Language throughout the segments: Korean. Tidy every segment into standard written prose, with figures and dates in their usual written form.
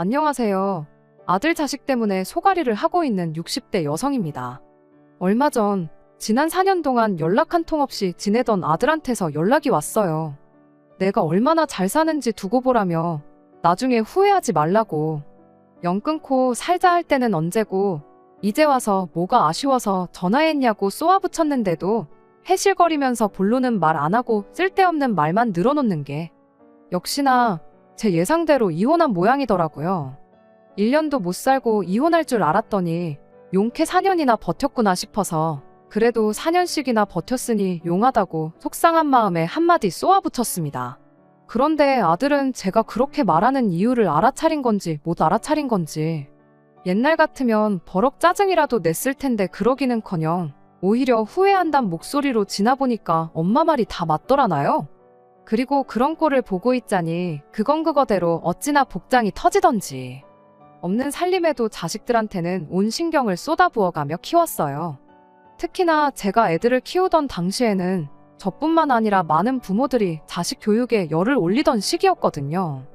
안녕하세요. 아들 자식 때문에 소가리를 하고 있는 60대 여성입니다. 얼마 전 지난 4년 동안 연락 한 통 없이 지내던 아들한테서 연락이 왔어요. 내가 얼마나 잘 사는지 두고 보라며 나중에 후회하지 말라고. 연 끊고 살자 할 때는 언제고 이제 와서 뭐가 아쉬워서 전화했냐고 쏘아붙였는데도 해실거리면서 본론은 말 안 하고 쓸데없는 말만 늘어놓는 게 역시나 제 예상대로 이혼한 모양이더라고요. 1년도 못 살고 이혼할 줄 알았더니 용케 4년이나 버텼구나 싶어서 그래도 4년씩이나 버텼으니 용하다고 속상한 마음에 한마디 쏘아붙였습니다. 그런데 아들은 제가 그렇게 말하는 이유를 알아차린 건지 못 알아차린 건지 옛날 같으면 버럭 짜증이라도 냈을 텐데 그러기는커녕 오히려 후회한단 목소리로 지나보니까 엄마 말이 다 맞더라나요? 그리고 그런 꼴을 보고 있자니 그건 그거대로 어찌나 복장이 터지던지. 없는 살림에도 자식들한테는 온 신경을 쏟아부어가며 키웠어요. 특히나 제가 애들을 키우던 당시에는 저뿐만 아니라 많은 부모들이 자식 교육에 열을 올리던 시기였거든요.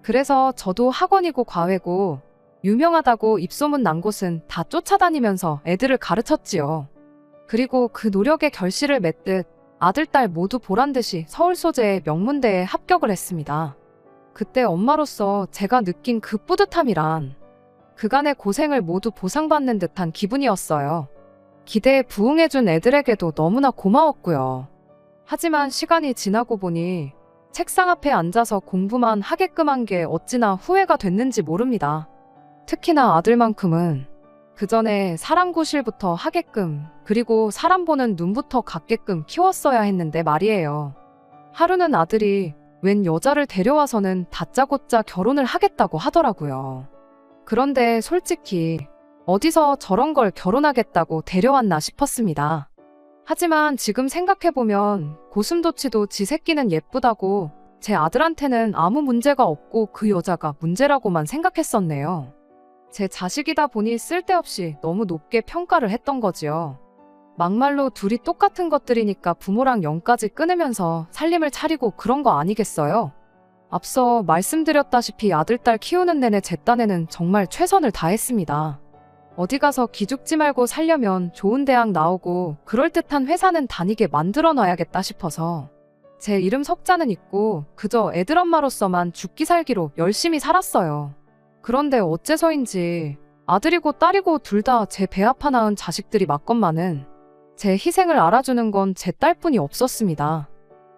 그래서 저도 학원이고 과외고 유명하다고 입소문 난 곳은 다 쫓아다니면서 애들을 가르쳤지요. 그리고 그 노력의 결실을 맺듯 아들, 딸 모두 보란듯이 서울 소재의 명문대에 합격을 했습니다. 그때 엄마로서 제가 느낀 그 뿌듯함이란 그간의 고생을 모두 보상받는 듯한 기분이었어요. 기대에 부응해준 애들에게도 너무나 고마웠고요. 하지만 시간이 지나고 보니 책상 앞에 앉아서 공부만 하게끔 한 게 어찌나 후회가 됐는지 모릅니다. 특히나 아들만큼은 그 전에 사랑구실부터 하게끔 그리고 사람 보는 눈부터 갖게끔 키웠어야 했는데 말이에요. 하루는 아들이 웬 여자를 데려와서는 다짜고짜 결혼을 하겠다고 하더라고요. 그런데 솔직히 어디서 저런 걸 결혼하겠다고 데려왔나 싶었습니다. 하지만 지금 생각해보면 고슴도치도 지 새끼는 예쁘다고 제 아들한테는 아무 문제가 없고 그 여자가 문제라고만 생각했었네요. 제 자식이다 보니 쓸데없이 너무 높게 평가를 했던 거지요. 막말로 둘이 똑같은 것들이니까 부모랑 연까지 끊으면서 살림을 차리고 그런 거 아니겠어요? 앞서 말씀드렸다시피 아들, 딸 키우는 내내 제 딴에는 정말 최선을 다했습니다. 어디 가서 기죽지 말고 살려면 좋은 대학 나오고 그럴듯한 회사는 다니게 만들어 놔야겠다 싶어서 제 이름 석자는 있고 그저 애들 엄마로서만 죽기 살기로 열심히 살았어요. 그런데 어째서인지 아들이고 딸이고 둘 다 제 배 아파 낳은 자식들이 맞건만은 제 희생을 알아주는 건 제 딸뿐이 없었습니다.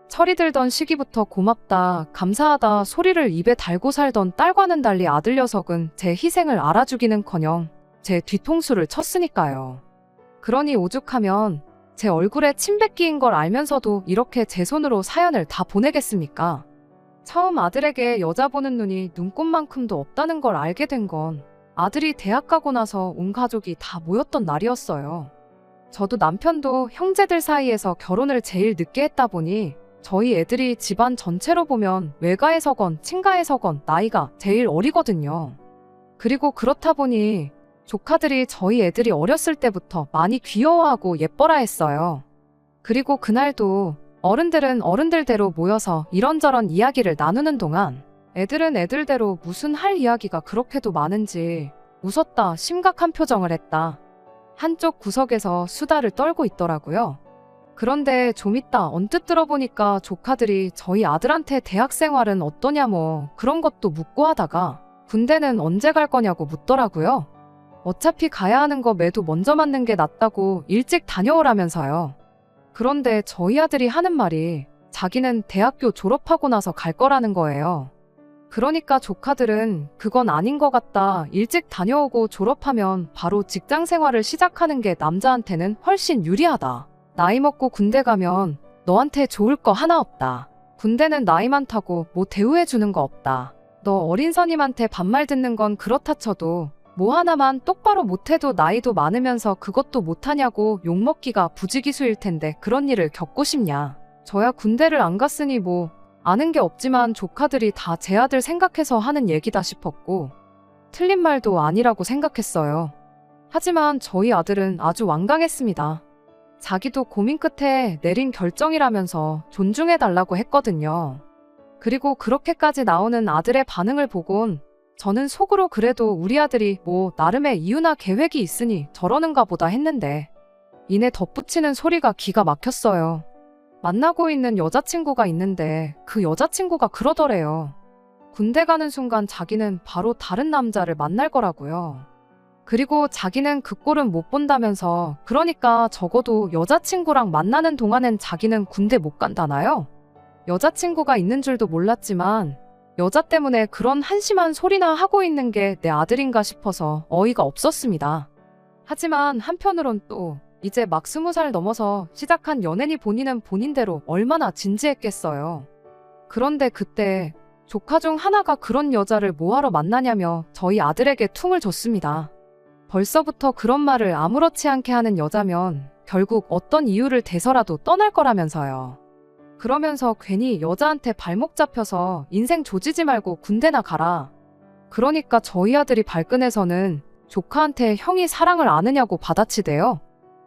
철이 들던 시기부터 고맙다, 감사하다 소리를 입에 달고 살던 딸과는 달리 아들 녀석은 제 희생을 알아주기는커녕 제 뒤통수를 쳤으니까요. 그러니 오죽하면 제 얼굴에 침 뱉기인 걸 알면서도 이렇게 제 손으로 사연을 다 보내겠습니까? 처음 아들에게 여자 보는 눈이 눈꽃만큼도 없다는 걸 알게 된 건 아들이 대학 가고 나서 온 가족이 다 모였던 날이었어요. 저도 남편도 형제들 사이에서 결혼을 제일 늦게 했다 보니 저희 애들이 집안 전체로 보면 외가에서건 친가에서건 나이가 제일 어리거든요. 그리고 그렇다 보니 조카들이 저희 애들이 어렸을 때부터 많이 귀여워하고 예뻐라 했어요. 그리고 그날도 어른들은 어른들대로 모여서 이런저런 이야기를 나누는 동안 애들은 애들대로 무슨 할 이야기가 그렇게도 많은지 웃었다 심각한 표정을 했다. 한쪽 구석에서 수다를 떨고 있더라고요. 그런데 좀 이따 언뜻 들어보니까 조카들이 저희 아들한테 대학 생활은 어떠냐 뭐 그런 것도 묻고 하다가 군대는 언제 갈 거냐고 묻더라고요. 어차피 가야 하는 거 매도 먼저 맞는 게 낫다고 일찍 다녀오라면서요. 그런데 저희 아들이 하는 말이 자기는 대학교 졸업하고 나서 갈 거라는 거예요. 그러니까 조카들은 그건 아닌 것 같다. 일찍 다녀오고 졸업하면 바로 직장 생활을 시작하는 게 남자한테는 훨씬 유리하다. 나이 먹고 군대 가면 너한테 좋을 거 하나 없다. 군대는 나이 많다고 뭐 대우해 주는 거 없다. 너 어린 선임한테 반말 듣는 건 그렇다 쳐도 뭐 하나만 똑바로 못해도 나이도 많으면서 그것도 못하냐고 욕먹기가 부지기수일 텐데 그런 일을 겪고 싶냐. 저야 군대를 안 갔으니 뭐 아는 게 없지만 조카들이 다 제 아들 생각해서 하는 얘기다 싶었고 틀린 말도 아니라고 생각했어요. 하지만 저희 아들은 아주 완강했습니다. 자기도 고민 끝에 내린 결정이라면서 존중해달라고 했거든요. 그리고 그렇게까지 나오는 아들의 반응을 보곤 저는 속으로 그래도 우리 아들이 뭐 나름의 이유나 계획이 있으니 저러는가 보다 했는데 이내 덧붙이는 소리가 기가 막혔어요. 만나고 있는 여자친구가 있는데 그 여자친구가 그러더래요. 군대 가는 순간 자기는 바로 다른 남자를 만날 거라고요. 그리고 자기는 그 꼴은 못 본다면서 그러니까 적어도 여자친구랑 만나는 동안엔 자기는 군대 못 간다나요? 여자친구가 있는 줄도 몰랐지만 여자 때문에 그런 한심한 소리나 하고 있는 게 내 아들인가 싶어서 어이가 없었습니다. 하지만 한편으론 또 이제 막 20살 넘어서 시작한 연애니 본인은 본인대로 얼마나 진지했겠어요. 그런데 그때 조카 중 하나가 그런 여자를 뭐하러 만나냐며 저희 아들에게 퉁을 줬습니다. 벌써부터 그런 말을 아무렇지 않게 하는 여자면 결국 어떤 이유를 대서라도 떠날 거라면서요. 그러면서 괜히 여자한테 발목 잡혀서 인생 조지지 말고 군대나 가라. 그러니까 저희 아들이 발끈해서는 조카한테 형이 사랑을 아느냐고 받아치대요.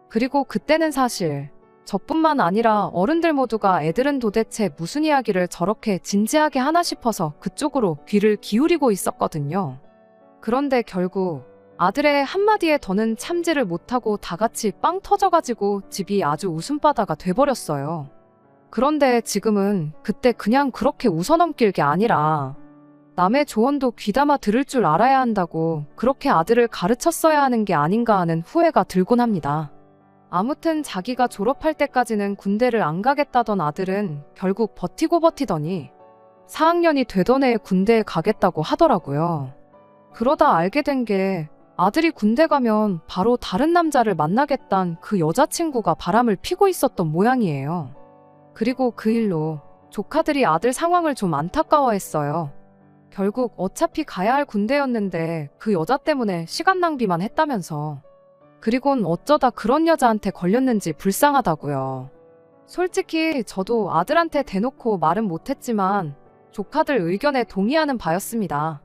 그리고 그때는 사실 저뿐만 아니라 어른들 모두가 애들은 도대체 무슨 이야기를 저렇게 진지하게 하나 싶어서 그쪽으로 귀를 기울이고 있었거든요. 그런데 결국 아들의 한마디에 더는 참지를 못하고 다 같이 빵 터져가지고 집이 아주 웃음바다가 돼버렸어요. 그런데 지금은 그때 그냥 그렇게 웃어넘길 게 아니라 남의 조언도 귀담아 들을 줄 알아야 한다고 그렇게 아들을 가르쳤어야 하는 게 아닌가 하는 후회가 들곤 합니다. 아무튼 자기가 졸업할 때까지는 군대를 안 가겠다던 아들은 결국 버티고 버티더니 4학년이 되던 해에 군대에 가겠다고 하더라고요. 그러다 알게 된 게 아들이 군대 가면 바로 다른 남자를 만나겠단 그 여자친구가 바람을 피고 있었던 모양이에요. 그리고 그 일로 조카들이 아들 상황을 좀 안타까워했어요. 결국 어차피 가야 할 군대였는데 그 여자 때문에 시간 낭비만 했다면서. 그리곤 어쩌다 그런 여자한테 걸렸는지 불쌍하다고요. 솔직히 저도 아들한테 대놓고 말은 못했지만 조카들 의견에 동의하는 바였습니다.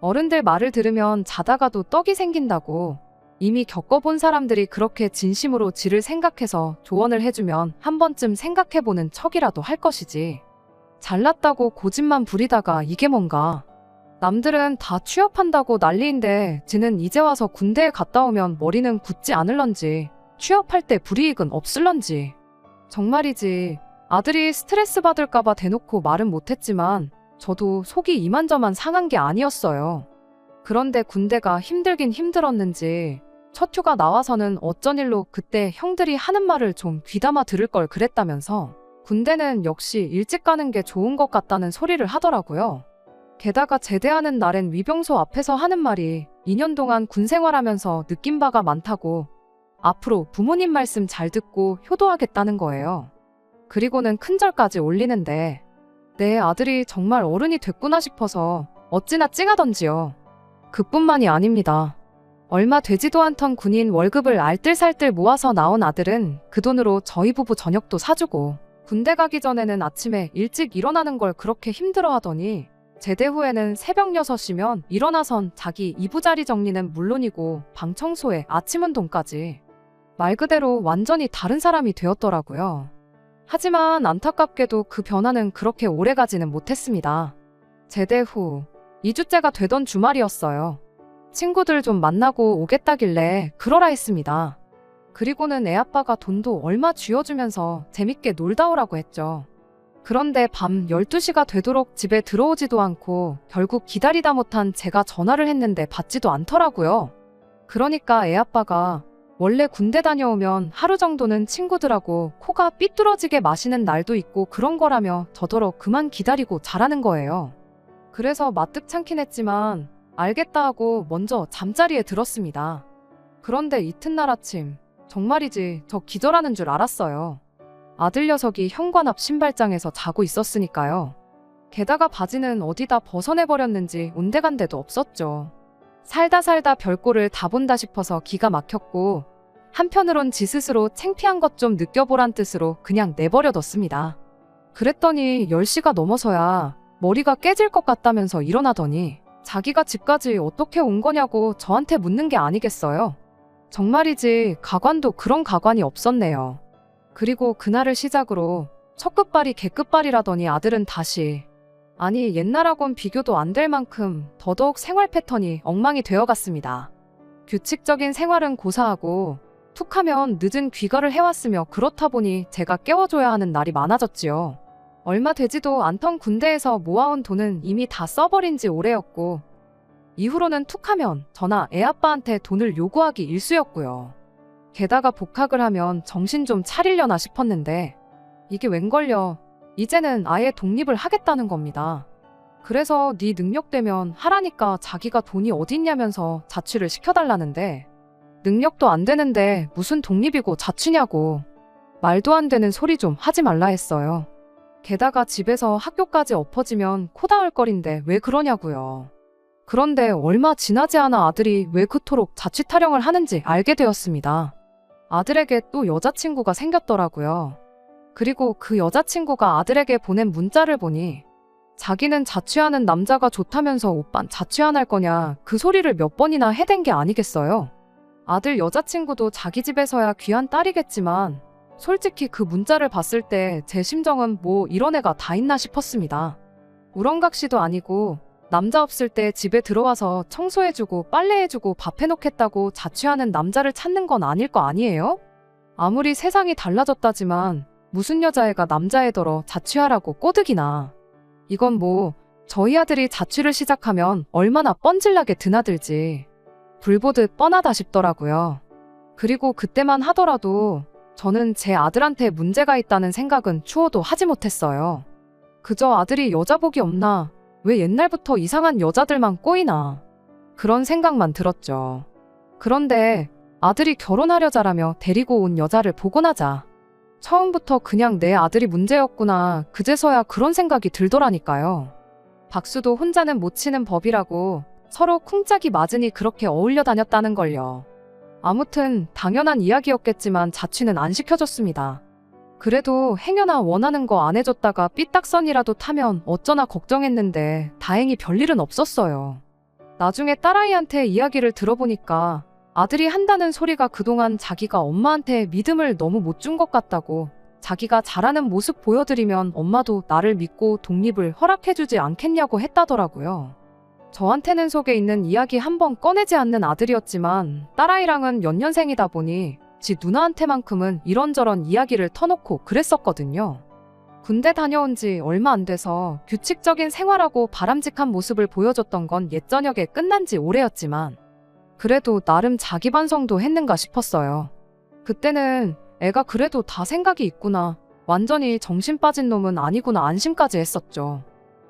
어른들 말을 들으면 자다가도 떡이 생긴다고 이미 겪어본 사람들이 그렇게 진심으로 지를 생각해서 조언을 해주면 한 번쯤 생각해보는 척이라도 할 것이지. 잘났다고 고집만 부리다가 이게 뭔가. 남들은 다 취업한다고 난리인데 지는 이제 와서 군대에 갔다 오면 머리는 굳지 않을런지 취업할 때 불이익은 없을런지. 정말이지 아들이 스트레스 받을까봐 대놓고 말은 못했지만 저도 속이 이만저만 상한 게 아니었어요. 그런데 군대가 힘들긴 힘들었는지 첫 휴가 나와서는 어쩐 일로 그때 형들이 하는 말을 좀 귀담아 들을 걸 그랬다면서 군대는 역시 일찍 가는 게 좋은 것 같다는 소리를 하더라고요. 게다가 제대하는 날엔 위병소 앞에서 하는 말이 2년 동안 군 생활하면서 느낀 바가 많다고 앞으로 부모님 말씀 잘 듣고 효도하겠다는 거예요. 그리고는 큰절까지 올리는데 내 아들이 정말 어른이 됐구나 싶어서 어찌나 찡하던지요. 그뿐만이 아닙니다. 얼마 되지도 않던 군인 월급을 알뜰살뜰 모아서 나온 아들은 그 돈으로 저희 부부 저녁도 사주고 군대 가기 전에는 아침에 일찍 일어나는 걸 그렇게 힘들어하더니 제대 후에는 새벽 6시면 일어나선 자기 이부자리 정리는 물론이고 방 청소에 아침 운동까지. 말 그대로 완전히 다른 사람이 되었더라고요. 하지만 안타깝게도 그 변화는 그렇게 오래가지는 못했습니다. 제대 후 2주째가 되던 주말이었어요. 친구들 좀 만나고 오겠다길래 그러라 했습니다. 그리고는 애아빠가 돈도 얼마 쥐어주면서 재밌게 놀다 오라고 했죠. 그런데 밤 12시가 되도록 집에 들어오지도 않고 결국 기다리다 못한 제가 전화를 했는데 받지도 않더라고요. 그러니까 애아빠가 원래 군대 다녀오면 하루 정도는 친구들하고 코가 삐뚤어지게 마시는 날도 있고 그런 거라며 저더러 그만 기다리고 자라는 거예요. 그래서 마뜩찮긴 했지만 알겠다 하고 먼저 잠자리에 들었습니다. 그런데 이튿날 아침 정말이지 저 기절하는 줄 알았어요. 아들 녀석이 현관 앞 신발장에서 자고 있었으니까요. 게다가 바지는 어디다 벗어내버렸는지 온데간데도 없었죠. 살다 별꼴을 다 본다 싶어서 기가 막혔고 한편으론 지 스스로 창피한 것 좀 느껴보란 뜻으로 그냥 내버려뒀습니다. 그랬더니 10시가 넘어서야 머리가 깨질 것 같다면서 일어나더니 자기가 집까지 어떻게 온 거냐고 저한테 묻는 게 아니겠어요. 정말이지 가관도 그런 가관이 없었네요. 그리고 그날을 시작으로 첫 끝발이 개끝발이라더니 아들은 다시 아니, 옛날하곤 비교도 안 될 만큼 더더욱 생활 패턴이 엉망이 되어갔습니다. 규칙적인 생활은 고사하고 툭하면 늦은 귀가를 해왔으며 그렇다 보니 제가 깨워줘야 하는 날이 많아졌지요. 얼마 되지도 않던 군대에서 모아온 돈은 이미 다 써버린 지 오래였고 이후로는 툭하면 저나 애아빠한테 돈을 요구하기 일쑤였고요. 게다가 복학을 하면 정신 좀 차리려나 싶었는데 이게 웬걸요. 이제는 아예 독립을 하겠다는 겁니다. 그래서 네 능력되면 하라니까 자기가 돈이 어딨냐면서 자취를 시켜달라는데 능력도 안 되는데 무슨 독립이고 자취냐고 말도 안 되는 소리 좀 하지 말라 했어요. 게다가 집에서 학교까지 엎어지면 코 닿을 거린데 왜 그러냐고요. 그런데 얼마 지나지 않아 아들이 왜 그토록 자취 타령을 하는지 알게 되었습니다. 아들에게 또 여자친구가 생겼더라고요. 그리고 그 여자친구가 아들에게 보낸 문자를 보니 자기는 자취하는 남자가 좋다면서 오빤 자취 안 할 거냐 그 소리를 몇 번이나 해댄 게 아니겠어요. 아들 여자친구도 자기 집에서야 귀한 딸이겠지만 솔직히 그 문자를 봤을 때 제 심정은 뭐 이런 애가 다 있나 싶었습니다. 우렁각시도 아니고 남자 없을 때 집에 들어와서 청소해주고 빨래해주고 밥 해놓겠다고 자취하는 남자를 찾는 건 아닐 거 아니에요? 아무리 세상이 달라졌다지만 무슨 여자애가 남자애더러 자취하라고 꼬드기나. 이건 뭐 저희 아들이 자취를 시작하면 얼마나 뻔질나게 드나들지 불 보듯 뻔하다 싶더라고요. 그리고 그때만 하더라도 저는 제 아들한테 문제가 있다는 생각은 추호도 하지 못했어요. 그저 아들이 여자복이 없나, 왜 옛날부터 이상한 여자들만 꼬이나 그런 생각만 들었죠. 그런데 아들이 결혼하려자라며 데리고 온 여자를 보고 나자 처음부터 그냥 내 아들이 문제였구나 그제서야 그런 생각이 들더라니까요. 박수도 혼자는 못 치는 법이라고 서로 쿵짝이 맞으니 그렇게 어울려 다녔다는 걸요. 아무튼 당연한 이야기였겠지만 자취는 안 시켜줬습니다. 그래도 행여나 원하는 거 안 해줬다가 삐딱선이라도 타면 어쩌나 걱정했는데 다행히 별일은 없었어요. 나중에 딸아이한테 이야기를 들어보니까 아들이 한다는 소리가 그동안 자기가 엄마한테 믿음을 너무 못 준 것 같다고 자기가 잘하는 모습 보여드리면 엄마도 나를 믿고 독립을 허락해주지 않겠냐고 했다더라고요. 저한테는 속에 있는 이야기 한번 꺼내지 않는 아들이었지만 딸아이랑은 연년생이다 보니 지 누나한테만큼은 이런저런 이야기를 터놓고 그랬었거든요. 군대 다녀온 지 얼마 안 돼서 규칙적인 생활하고 바람직한 모습을 보여줬던 건 옛저녁에 끝난 지 오래였지만 그래도 나름 자기 반성도 했는가 싶었어요. 그때는 애가 그래도 다 생각이 있구나. 완전히 정신 빠진 놈은 아니구나 안심까지 했었죠.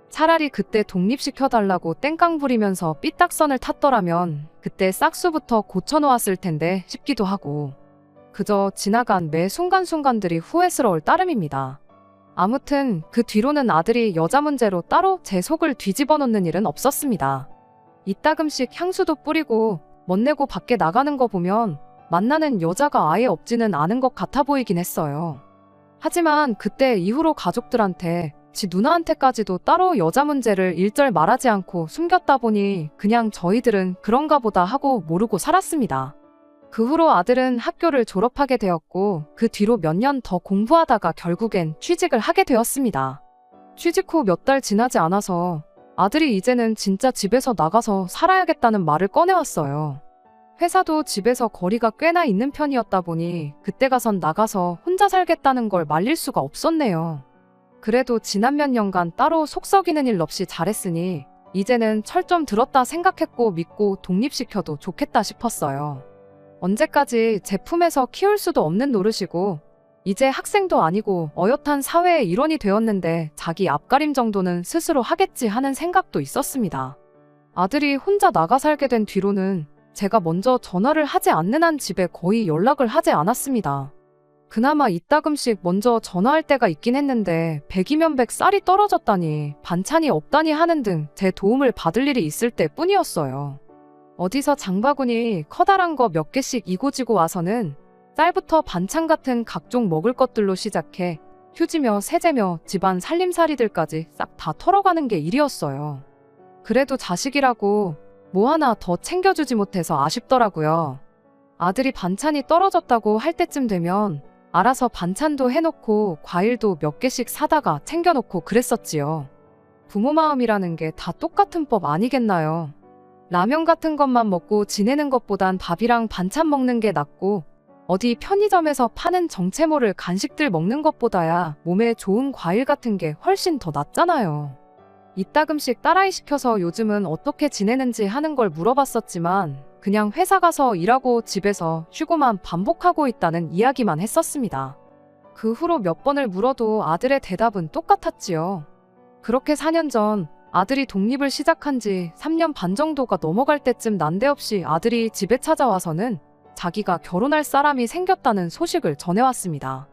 차라리 그때 독립시켜달라고 땡깡 부리면서 삐딱선을 탔더라면 그때 싹수부터 고쳐놓았을 텐데 싶기도 하고 그저 지나간 매 순간순간들이 후회스러울 따름입니다. 아무튼 그 뒤로는 아들이 여자 문제로 따로 제 속을 뒤집어 놓는 일은 없었습니다. 이따금씩 향수도 뿌리고 멋내고 밖에 나가는 거 보면 만나는 여자가 아예 없지는 않은 것 같아 보이긴 했어요. 하지만 그때 이후로 가족들한테 지 누나한테까지도 따로 여자 문제를 일절 말하지 않고 숨겼다 보니 그냥 저희들은 그런가 보다 하고 모르고 살았습니다. 그 후로 아들은 학교를 졸업하게 되었고 그 뒤로 몇 년 더 공부하다가 결국엔 취직을 하게 되었습니다. 취직 후 몇 달 지나지 않아서 아들이 이제는 진짜 집에서 나가서 살아야겠다는 말을 꺼내왔어요. 회사도 집에서 거리가 꽤나 있는 편이었다 보니 그때 가선 나가서 혼자 살겠다는 걸 말릴 수가 없었네요. 그래도 지난 몇 년간 따로 속 썩이는 일 없이 잘했으니 이제는 철 좀 들었다 생각했고 믿고 독립시켜도 좋겠다 싶었어요. 언제까지 제 품에서 키울 수도 없는 노릇이고 이제 학생도 아니고 어엿한 사회의 일원이 되었는데 자기 앞가림 정도는 스스로 하겠지 하는 생각도 있었습니다. 아들이 혼자 나가 살게 된 뒤로는 제가 먼저 전화를 하지 않는 한 집에 거의 연락을 하지 않았습니다. 그나마 이따금씩 먼저 전화할 때가 있긴 했는데 100이면 100 쌀이 떨어졌다니 반찬이 없다니 하는 등 제 도움을 받을 일이 있을 때 뿐이었어요. 어디서 장바구니 커다란 거 몇 개씩 이고지고 와서는 쌀부터 반찬 같은 각종 먹을 것들로 시작해 휴지며 세제며 집안 살림살이들까지 싹 다 털어가는 게 일이었어요. 그래도 자식이라고 뭐 하나 더 챙겨주지 못해서 아쉽더라고요. 아들이 반찬이 떨어졌다고 할 때쯤 되면 알아서 반찬도 해놓고 과일도 몇 개씩 사다가 챙겨놓고 그랬었지요. 부모 마음이라는 게 다 똑같은 법 아니겠나요? 라면 같은 것만 먹고 지내는 것보단 밥이랑 반찬 먹는 게 낫고 어디 편의점에서 파는 정체 모를 간식들 먹는 것보다야 몸에 좋은 과일 같은 게 훨씬 더 낫잖아요. 이따금씩 딸아이 시켜서 요즘은 어떻게 지내는지 하는 걸 물어봤었지만 그냥 회사 가서 일하고 집에서 쉬고만 반복하고 있다는 이야기만 했었습니다. 그 후로 몇 번을 물어도 아들의 대답은 똑같았지요. 그렇게 4년 전 아들이 독립을 시작한 지 3년 반 정도가 넘어갈 때쯤 난데없이 아들이 집에 찾아와서는 자기가 결혼할 사람이 생겼다는 소식을 전해왔습니다.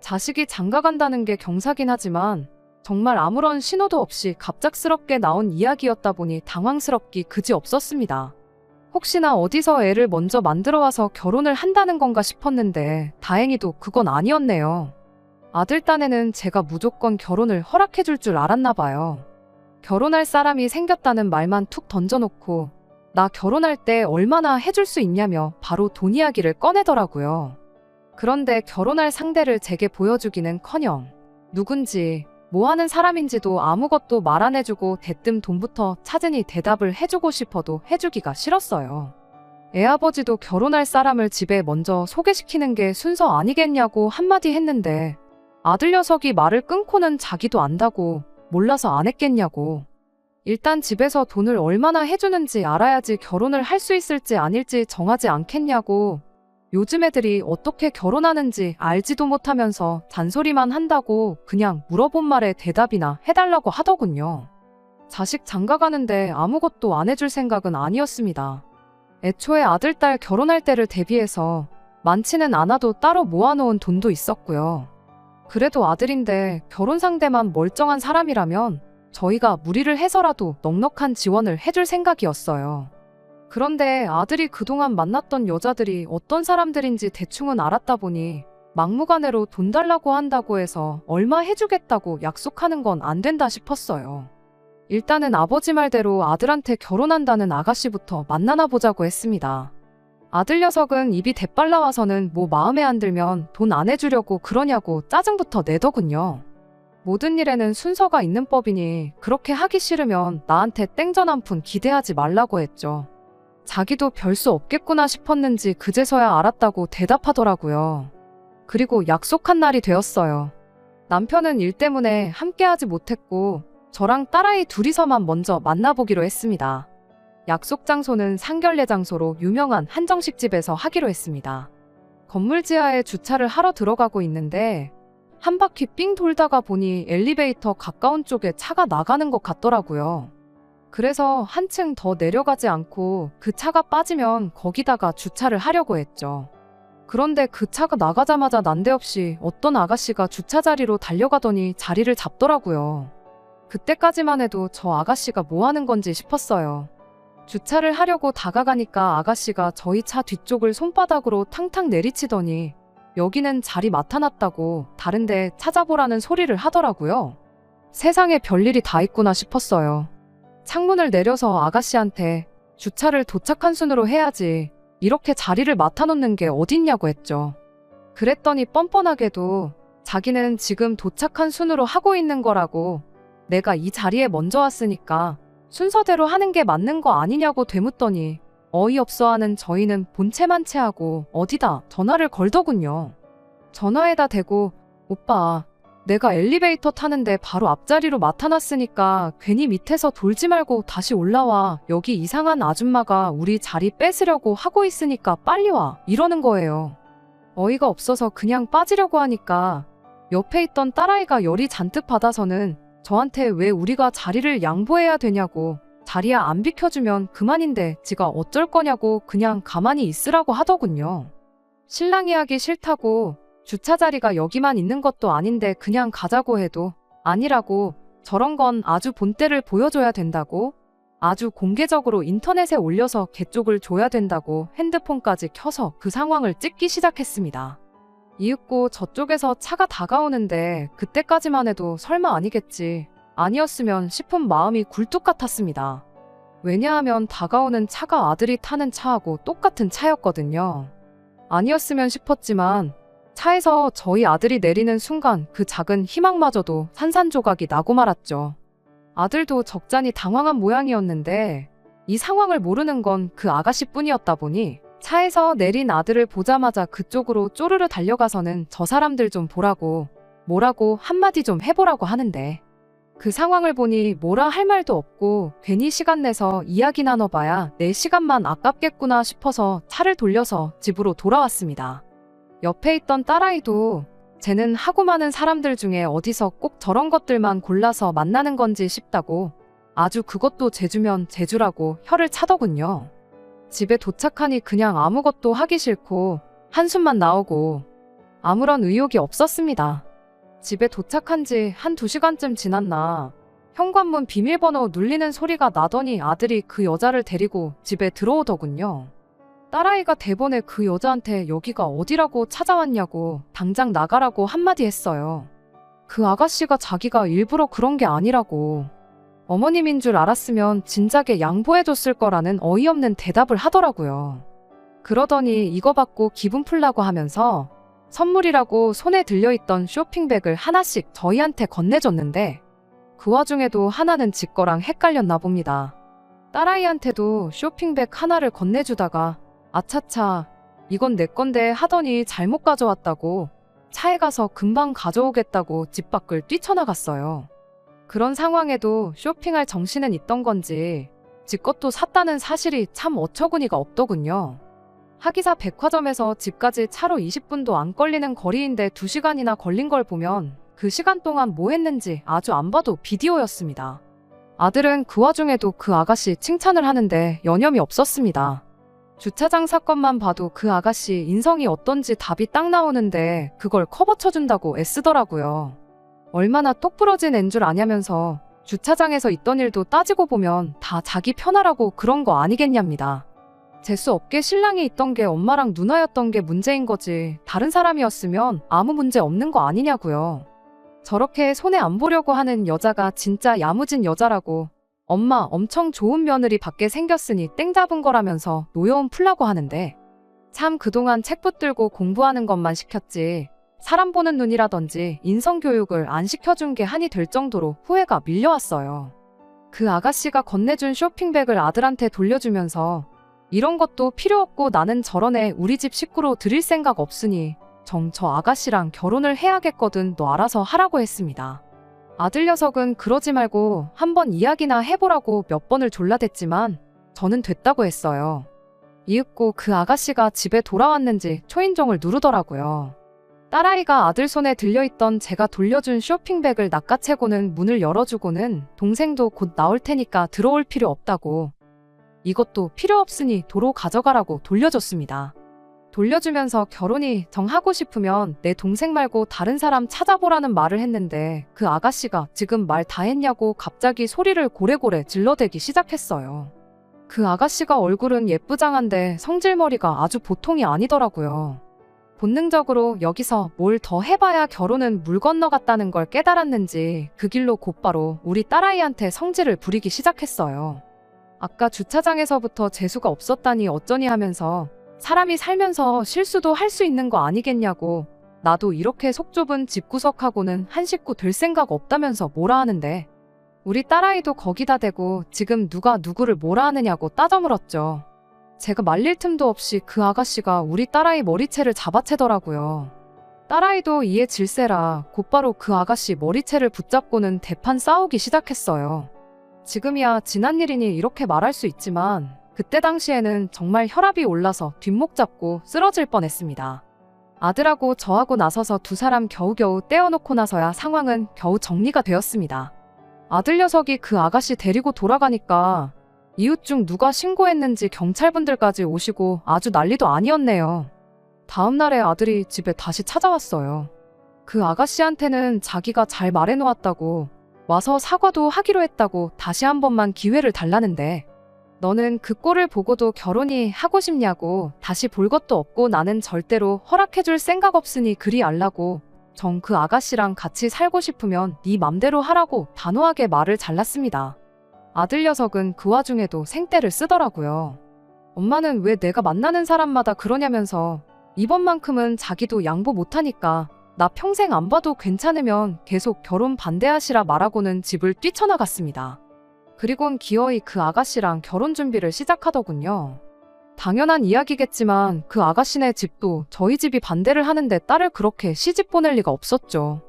자식이 장가간다는 게 경사긴 하지만 정말 아무런 신호도 없이 갑작스럽게 나온 이야기였다 보니 당황스럽기 그지없었습니다. 혹시나 어디서 애를 먼저 만들어와서 결혼을 한다는 건가 싶었는데 다행히도 그건 아니었네요. 아들 딴에는 제가 무조건 결혼을 허락해줄 줄 알았나 봐요. 결혼할 사람이 생겼다는 말만 툭 던져놓고 나 결혼할 때 얼마나 해줄 수 있냐며 바로 돈 이야기를 꺼내더라고요. 그런데 결혼할 상대를 제게 보여주기는커녕 누군지 뭐 하는 사람인지도 아무것도 말 안 해주고 대뜸 돈부터 찾으니 대답을 해주고 싶어도 해주기가 싫었어요. 애아버지도 결혼할 사람을 집에 먼저 소개시키는 게 순서 아니겠냐고 한마디 했는데 아들 녀석이 말을 끊고는 자기도 안다고 몰라서 안 했겠냐고. 일단 집에서 돈을 얼마나 해주는지 알아야지 결혼을 할 수 있을지 아닐지 정하지 않겠냐고. 요즘 애들이 어떻게 결혼하는지 알지도 못하면서 잔소리만 한다고 그냥 물어본 말에 대답이나 해달라고 하더군요. 자식 장가가는데 아무것도 안 해줄 생각은 아니었습니다. 애초에 아들, 딸 결혼할 때를 대비해서 많지는 않아도 따로 모아놓은 돈도 있었고요. 그래도 아들인데 결혼 상대만 멀쩡한 사람이라면 저희가 무리를 해서라도 넉넉한 지원을 해줄 생각이었어요. 그런데 아들이 그동안 만났던 여자들이 어떤 사람들인지 대충은 알았다 보니 막무가내로 돈 달라고 한다고 해서 얼마 해주겠다고 약속하는 건 안 된다 싶었어요. 일단은 아버지 말대로 아들한테 결혼한다는 아가씨부터 만나나 보자고 했습니다. 아들 녀석은 입이 대빨 나와서는 뭐 마음에 안 들면 돈 안 해주려고 그러냐고 짜증부터 내더군요. 모든 일에는 순서가 있는 법이니 그렇게 하기 싫으면 나한테 땡전 한 푼 기대하지 말라고 했죠. 자기도 별 수 없겠구나 싶었는지 그제서야 알았다고 대답하더라고요. 그리고 약속한 날이 되었어요. 남편은 일 때문에 함께하지 못했고 저랑 딸아이 둘이서만 먼저 만나보기로 했습니다. 약속 장소는 상결례 장소로 유명한 한정식집에서 하기로 했습니다. 건물 지하에 주차를 하러 들어가고 있는데 한 바퀴 삥 돌다가 보니 엘리베이터 가까운 쪽에 차가 나가는 것 같더라고요. 그래서 한층 더 내려가지 않고 그 차가 빠지면 거기다가 주차를 하려고 했죠. 그런데 그 차가 나가자마자 난데없이 어떤 아가씨가 주차 자리로 달려가더니 자리를 잡더라고요. 그때까지만 해도 저 아가씨가 뭐 하는 건지 싶었어요. 주차를 하려고 다가가니까 아가씨가 저희 차 뒤쪽을 손바닥으로 탕탕 내리치더니 여기는 자리 맡아놨다고 다른데 찾아보라는 소리를 하더라고요. 세상에 별일이 다 있구나 싶었어요. 창문을 내려서 아가씨한테 주차를 도착한 순으로 해야지 이렇게 자리를 맡아놓는 게 어딨냐고 했죠. 그랬더니 뻔뻔하게도 자기는 지금 도착한 순으로 하고 있는 거라고 내가 이 자리에 먼저 왔으니까 순서대로 하는 게 맞는 거 아니냐고 되묻더니 어이없어하는 저희는 본체만체하고 어디다 전화를 걸더군요. 전화에다 대고 오빠 내가 엘리베이터 타는데 바로 앞자리로 맡아놨으니까 괜히 밑에서 돌지 말고 다시 올라와. 여기 이상한 아줌마가 우리 자리 뺏으려고 하고 있으니까 빨리 와. 이러는 거예요. 어이가 없어서 그냥 빠지려고 하니까 옆에 있던 딸아이가 열이 잔뜩 받아서는 저한테 왜 우리가 자리를 양보해야 되냐고 자리야 안 비켜주면 그만인데 지가 어쩔 거냐고 그냥 가만히 있으라고 하더군요. 신랑이 하기 싫다고 주차 자리가 여기만 있는 것도 아닌데 그냥 가자고 해도 아니라고 저런 건 아주 본때를 보여줘야 된다고 아주 공개적으로 인터넷에 올려서 개쪽을 줘야 된다고 핸드폰까지 켜서 그 상황을 찍기 시작했습니다. 이윽고 저쪽에서 차가 다가오는데 그때까지만 해도 설마 아니겠지 아니었으면 싶은 마음이 굴뚝 같았습니다. 왜냐하면 다가오는 차가 아들이 타는 차하고 똑같은 차였거든요. 아니었으면 싶었지만 차에서 저희 아들이 내리는 순간 그 작은 희망마저도 산산조각이 나고 말았죠. 아들도 적잖이 당황한 모양이었는데 이 상황을 모르는 건 그 아가씨뿐이었다 보니 차에서 내린 아들을 보자마자 그쪽으로 쪼르르 달려가서는 저 사람들 좀 보라고 뭐라고 한마디 좀 해보라고 하는데 그 상황을 보니 뭐라 할 말도 없고 괜히 시간 내서 이야기 나눠봐야 내 시간만 아깝겠구나 싶어서 차를 돌려서 집으로 돌아왔습니다. 옆에 있던 딸아이도 쟤는 하고 많은 사람들 중에 어디서 꼭 저런 것들만 골라서 만나는 건지 싶다고 아주 그것도 제주면 제주라고 혀를 차더군요. 집에 도착하니 그냥 아무것도 하기 싫고 한숨만 나오고 아무런 의욕이 없었습니다. 집에 도착한 지 한 2시간쯤 지났나 현관문 비밀번호 눌리는 소리가 나더니 아들이 그 여자를 데리고 집에 들어오더군요. 딸아이가 대번에 그 여자한테 여기가 어디라고 찾아왔냐고 당장 나가라고 한마디 했어요. 그 아가씨가 자기가 일부러 그런 게 아니라고 어머님인 줄 알았으면 진작에 양보해줬을 거라는 어이없는 대답을 하더라고요. 그러더니 이거 받고 기분 풀라고 하면서 선물이라고 손에 들려있던 쇼핑백을 하나씩 저희한테 건네줬는데 그 와중에도 하나는 지 거랑 헷갈렸나 봅니다. 딸아이한테도 쇼핑백 하나를 건네주다가 아차차 이건 내 건데 하더니 잘못 가져왔다고 차에 가서 금방 가져오겠다고 집 밖을 뛰쳐나갔어요. 그런 상황에도 쇼핑할 정신은 있던 건지 지 것도 샀다는 사실이 참 어처구니가 없더군요. 하기사 백화점에서 집까지 차로 20분도 안 걸리는 거리인데 2시간이나 걸린 걸 보면 그 시간 동안 뭐 했는지 아주 안 봐도 비디오였습니다. 아들은 그 와중에도 그 아가씨 칭찬을 하는데 여념이 없었습니다. 주차장 사건만 봐도 그 아가씨 인성이 어떤지 답이 딱 나오는데 그걸 커버 쳐준다고 애쓰더라고요. 얼마나 똑부러진 앤 줄 아냐면서 주차장에서 있던 일도 따지고 보면 다 자기 편하라고 그런 거 아니겠냐입니다. 재수 없게 신랑이 있던 게 엄마랑 누나였던 게 문제인 거지 다른 사람이었으면 아무 문제 없는 거 아니냐고요. 저렇게 손해 안 보려고 하는 여자가 진짜 야무진 여자라고 엄마 엄청 좋은 며느리 받게 생겼으니 땡 잡은 거라면서 노여움 풀라고 하는데 참 그동안 책 붙들고 공부하는 것만 시켰지 사람 보는 눈이라든지 인성교육을 안 시켜준 게 한이 될 정도로 후회가 밀려왔어요. 그 아가씨가 건네준 쇼핑백을 아들한테 돌려주면서 이런 것도 필요 없고 나는 저런 애 우리 집 식구로 들일 생각 없으니 저 아가씨랑 결혼을 해야겠거든 너 알아서 하라고 했습니다. 아들 녀석은 그러지 말고 한번 이야기나 해보라고 몇 번을 졸라댔지만 저는 됐다고 했어요. 이윽고 그 아가씨가 집에 돌아왔는지 초인종을 누르더라고요. 딸아이가 아들 손에 들려있던 제가 돌려준 쇼핑백을 낚아채고는 문을 열어주고는 동생도 곧 나올 테니까 들어올 필요 없다고 이것도 필요 없으니 도로 가져가라고 돌려줬습니다. 돌려주면서 결혼이 정하고 싶으면 내 동생 말고 다른 사람 찾아보라는 말을 했는데 그 아가씨가 지금 말 다 했냐고 갑자기 소리를 고래고래 질러대기 시작했어요. 그 아가씨가 얼굴은 예쁘장한데 성질머리가 아주 보통이 아니더라고요. 본능적으로 여기서 뭘 더 해봐야 결혼은 물 건너갔다는 걸 깨달았는지 그 길로 곧바로 우리 딸아이한테 성질을 부리기 시작했어요. 아까 주차장에서부터 재수가 없었다니 어쩌니 하면서 사람이 살면서 실수도 할 수 있는 거 아니겠냐고 나도 이렇게 속 좁은 집구석하고는 한 식구 될 생각 없다면서 뭐라 하는데 우리 딸아이도 거기다 대고 지금 누가 누구를 뭐라 하느냐고 따져물었죠. 제가 말릴 틈도 없이 그 아가씨가 우리 딸아이 머리채를 잡아채더라고요. 딸아이도 이에 질세라 곧바로 그 아가씨 머리채를 붙잡고는 대판 싸우기 시작했어요. 지금이야 지난 일이니 이렇게 말할 수 있지만 그때 당시에는 정말 혈압이 올라서 뒷목 잡고 쓰러질 뻔했습니다. 아들하고 저하고 나서서 두 사람 겨우겨우 떼어놓고 나서야 상황은 겨우 정리가 되었습니다. 아들 녀석이 그 아가씨 데리고 돌아가니까 이웃 중 누가 신고했는지 경찰분들까지 오시고 아주 난리도 아니었네요. 다음 날에 아들이 집에 다시 찾아왔어요. 그 아가씨한테는 자기가 잘 말해놓았다고 와서 사과도 하기로 했다고 다시 한 번만 기회를 달라는데 너는 그 꼴을 보고도 결혼이 하고 싶냐고 다시 볼 것도 없고 나는 절대로 허락해줄 생각 없으니 그리 알라고 정 그 아가씨랑 같이 살고 싶으면 네 맘대로 하라고 단호하게 말을 잘랐습니다. 아들 녀석은 그 와중에도 생떼를 쓰더라고요. 엄마는 왜 내가 만나는 사람마다 그러냐면서 이번만큼은 자기도 양보 못하니까 나 평생 안 봐도 괜찮으면 계속 결혼 반대하시라 말하고는 집을 뛰쳐나갔습니다. 그리곤 기어이 그 아가씨랑 결혼 준비를 시작하더군요. 당연한 이야기겠지만 그 아가씨네 집도 저희 집이 반대를 하는데 딸을 그렇게 시집 보낼 리가 없었죠.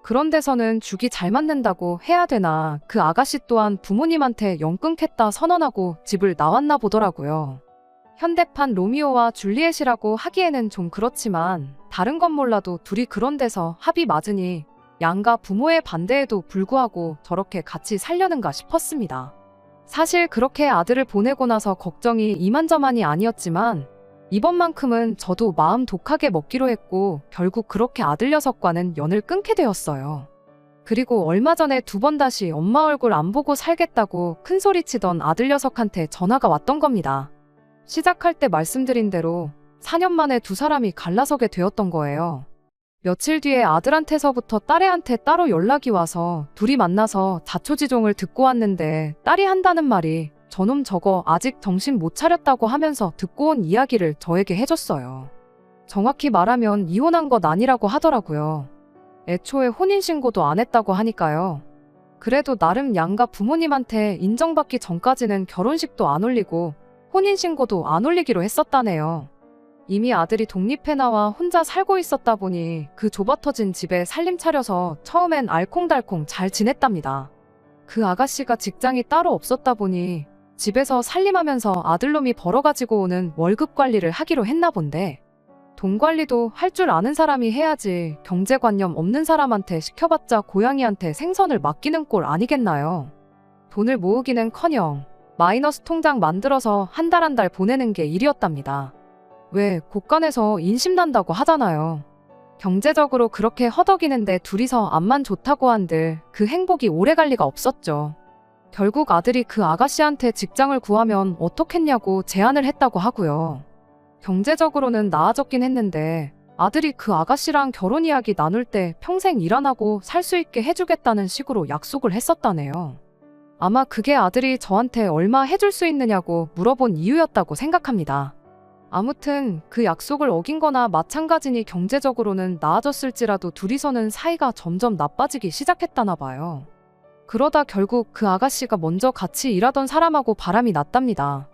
그런 데서는 죽이 잘 맞는다고 해야 되나, 그 아가씨 또한 부모님한테 영 끊겠다 선언하고 집을 나왔나 보더라고요. 현대판 로미오와 줄리엣이라고 하기에는 좀 그렇지만 다른 건 몰라도 둘이 그런 데서 합이 맞으니 양가 부모의 반대에도 불구하고 저렇게 같이 살려는가 싶었습니다. 사실 그렇게 아들을 보내고 나서 걱정이 이만저만이 아니었지만 이번만큼은 저도 마음 독하게 먹기로 했고 결국 그렇게 아들 녀석과는 연을 끊게 되었어요. 그리고 얼마 전에 2번 다시 엄마 얼굴 안 보고 살겠다고 큰소리치던 아들 녀석한테 전화가 왔던 겁니다. 시작할 때 말씀드린 대로 4년 만에 두 사람이 갈라서게 되었던 거예요. 며칠 뒤에 아들한테서부터 딸애한테 따로 연락이 와서 둘이 만나서 자초지종을 듣고 왔는데 딸이 한다는 말이 저놈 저거 아직 정신 못 차렸다고 하면서 듣고 온 이야기를 저에게 해줬어요. 정확히 말하면 이혼한 것 아니라고 하더라고요. 애초에 혼인신고도 안 했다고 하니까요. 그래도 나름 양가 부모님한테 인정받기 전까지는 결혼식도 안 올리고 혼인신고도 안 올리기로 했었다네요. 이미 아들이 독립해 나와 혼자 살고 있었다 보니 그 좁아터진 집에 살림 차려서 처음엔 알콩달콩 잘 지냈답니다. 그 아가씨가 직장이 따로 없었다 보니 집에서 살림하면서 아들놈이 벌어가지고 오는 월급 관리를 하기로 했나 본데, 돈 관리도 할 줄 아는 사람이 해야지 경제관념 없는 사람한테 시켜봤자 고양이한테 생선을 맡기는 꼴 아니겠나요? 돈을 모으기는커녕 마이너스 통장 만들어서 한 달 한 달 보내는 게 일이었답니다. 왜 곳간에서 인심난다고 하잖아요. 경제적으로 그렇게 허덕이는데 둘이서 암만 좋다고 한들 그 행복이 오래갈 리가 없었죠. 결국 아들이 그 아가씨한테 직장을 구하면 어떻겠냐고 제안을 했다고 하고요. 경제적으로는 나아졌긴 했는데 아들이 그 아가씨랑 결혼 이야기 나눌 때 평생 일 안 하고 살 수 있게 해주겠다는 식으로 약속을 했었다네요. 아마 그게 아들이 저한테 얼마 해줄 수 있느냐고 물어본 이유였다고 생각합니다. 아무튼 그 약속을 어긴 거나 마찬가지니 경제적으로는 나아졌을지라도 둘이서는 사이가 점점 나빠지기 시작했다나 봐요. 그러다 결국 그 아가씨가 먼저 같이 일하던 사람하고 바람이 났답니다.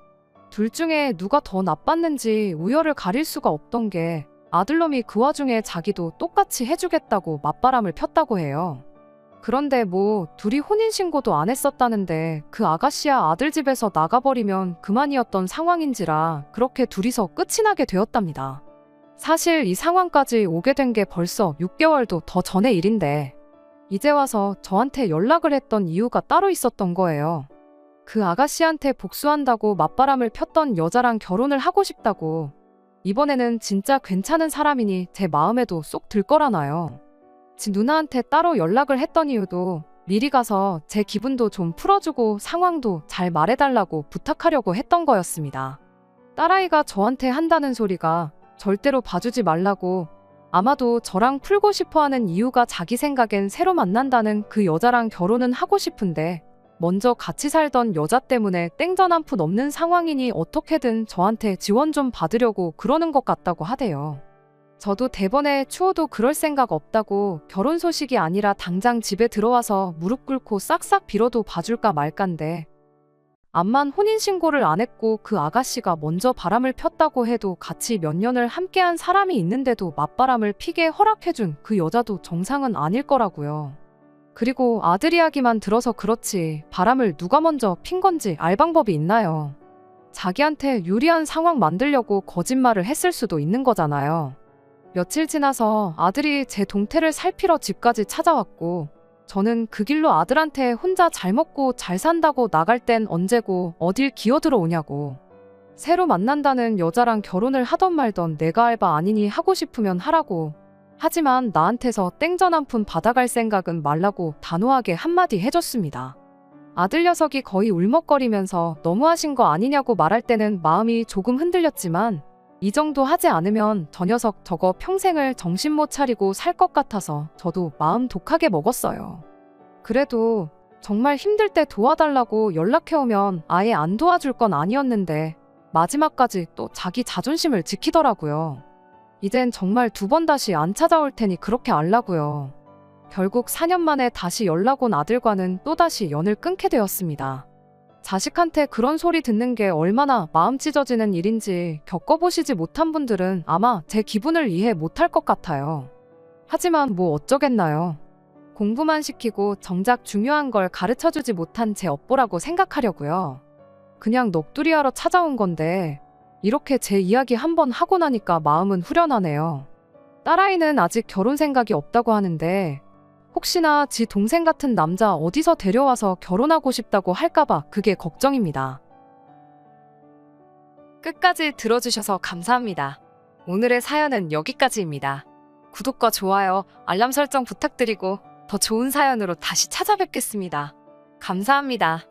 둘 중에 누가 더 나빴는지 우열을 가릴 수가 없던 게 아들놈이 그 와중에 자기도 똑같이 해주겠다고 맞바람을 폈다고 해요. 그런데 뭐 둘이 혼인신고도 안 했었다는데 그 아가씨야 아들 집에서 나가버리면 그만이었던 상황인지라 그렇게 둘이서 끝이 나게 되었답니다. 사실 이 상황까지 오게 된 게 벌써 6개월도 더 전의 일인데 이제 와서 저한테 연락을 했던 이유가 따로 있었던 거예요. 그 아가씨한테 복수한다고 맞바람을 폈던 여자랑 결혼을 하고 싶다고. 이번에는 진짜 괜찮은 사람이니 제 마음에도 쏙 들 거라나요. 지 누나한테 따로 연락을 했던 이유도 미리 가서 제 기분도 좀 풀어주고 상황도 잘 말해달라고 부탁하려고 했던 거였습니다. 딸아이가 저한테 한다는 소리가 절대로 봐주지 말라고, 아마도 저랑 풀고 싶어하는 이유가 자기 생각엔 새로 만난다는 그 여자랑 결혼은 하고 싶은데 먼저 같이 살던 여자 때문에 땡전 한 푼 없는 상황이니 어떻게든 저한테 지원 좀 받으려고 그러는 것 같다고 하대요. 저도 대번에 추워도 그럴 생각 없다고, 결혼 소식이 아니라 당장 집에 들어와서 무릎 꿇고 싹싹 빌어도 봐줄까 말까인데 암만 혼인신고를 안 했고 그 아가씨가 먼저 바람을 폈다고 해도 같이 몇 년을 함께한 사람이 있는데도 맞바람을 피게 허락해준 그 여자도 정상은 아닐 거라고요. 그리고 아들 이야기만 들어서 그렇지 바람을 누가 먼저 핀 건지 알 방법이 있나요? 자기한테 유리한 상황 만들려고 거짓말을 했을 수도 있는 거잖아요. 며칠 지나서 아들이 제 동태를 살피러 집까지 찾아왔고 저는 그 길로 아들한테 혼자 잘 먹고 잘 산다고 나갈 땐 언제고 어딜 기어들어오냐고, 새로 만난다는 여자랑 결혼을 하던 말던 내가 알바 아니니 하고 싶으면 하라고, 하지만 나한테서 땡전 한 푼 받아갈 생각은 말라고 단호하게 한마디 해줬습니다. 아들 녀석이 거의 울먹거리면서 너무하신 거 아니냐고 말할 때는 마음이 조금 흔들렸지만 이 정도 하지 않으면 저 녀석 저거 평생을 정신 못 차리고 살 것 같아서 저도 마음 독하게 먹었어요. 그래도 정말 힘들 때 도와달라고 연락해오면 아예 안 도와줄 건 아니었는데 마지막까지 또 자기 자존심을 지키더라고요. 이젠 정말 2번 다시 안 찾아올 테니 그렇게 알라고요. 결국 4년 만에 다시 연락 온 아들과는 또다시 연을 끊게 되었습니다. 자식한테 그런 소리 듣는 게 얼마나 마음 찢어지는 일인지 겪어보시지 못한 분들은 아마 제 기분을 이해 못할 것 같아요. 하지만 뭐 어쩌겠나요. 공부만 시키고 정작 중요한 걸 가르쳐주지 못한 제 업보라고 생각하려고요. 그냥 넋두리하러 찾아온 건데 이렇게 제 이야기 한번 하고 나니까 마음은 후련하네요. 딸아이는 아직 결혼 생각이 없다고 하는데 혹시나 지 동생 같은 남자 어디서 데려와서 결혼하고 싶다고 할까봐 그게 걱정입니다. 끝까지 들어주셔서 감사합니다. 오늘의 사연은 여기까지입니다. 구독과 좋아요, 알람 설정 부탁드리고 더 좋은 사연으로 다시 찾아뵙겠습니다. 감사합니다.